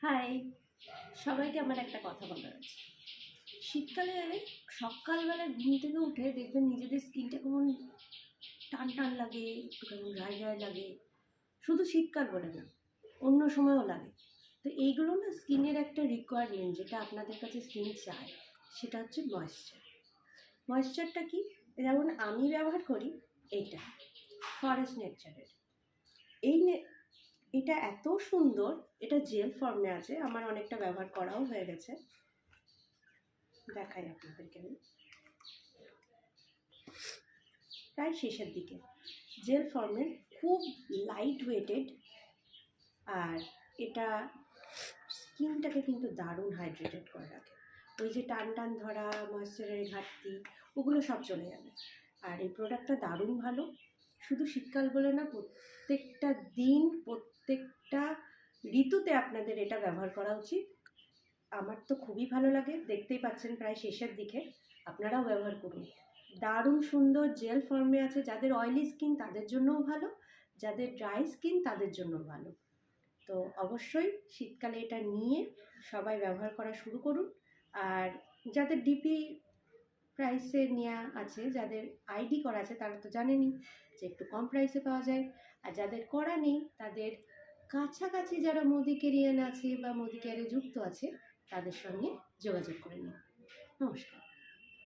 High, সবাইকে আমার একটা কথা বলার আছে। শীতকালে সকালবেলা ঘুম থেকে উঠে দেখবেন নিজেদের স্কিনটা কেমন টান টান লাগে, একটু কেমন ড্রাই ড্রাই লাগে। শুধু শীতকাল বলে না, অন্য সময়ও লাগে। তো এইগুলো না স্কিনের একটা রিকোয়ারমেন্ট, যেটা আপনাদের কাছে স্কিন চায়, সেটা হচ্ছে ময়েশ্চার। ময়েশ্চারটা কি? যেমন আমি ব্যবহার করি এইটা, ফরেস্ট নেচারের। এই এটা এত সুন্দর, এটা জেল ফর্মে আছে, আমার অনেকটা ব্যবহার করাও হয়ে গেছে। দেখাই আপনাদেরকে আমি, প্রায় শেষের দিকে। জেল ফর্মের, খুব লাইট ওয়েটেড, আর এটা স্কিনটাকে কিন্তু দারুণ হাইড্রেটেড করে রাখে। ওই যে টান টান ধরা, ময়েশ্চারের ঘাটতি, ওগুলো সব চলে যাবে। আর এই প্রোডাক্টটা দারুণ ভালো। শুধু শীতকাল বলে না, প্রত্যেকটা দিন, প্রত্যেকটা ঋতুতে আপনাদের এটা ব্যবহার করা উচিত। আমার তো খুবই ভালো লাগে, দেখতেই পাচ্ছেন প্রায় শেষের দিকে। আপনারাও ব্যবহার করুন। দারুণ সুন্দর জেল ফর্মে আছে, যাদের অয়েলি স্কিন তাদের জন্যও ভালো, যাদের ড্রাই স্কিন তাদের জন্য ভালো। তো অবশ্যই শীতকালে এটা নিয়ে সবাই ব্যবহার করা শুরু করুন। আর যাদের ডিপি প্রাইসে নেওয়া আছে, যাদের আইডি করা আছে, তারা তো জানেনই যে একটু কম প্রাইসে পাওয়া যায়। আর যাদের করা নেই, তাদের কাছাকাছি যারা মোদি কেরিয়ান আছে বা মোদি কেয়ারে যুক্ত আছে, তাদের সঙ্গে যোগাযোগ করে নিন। নমস্কার।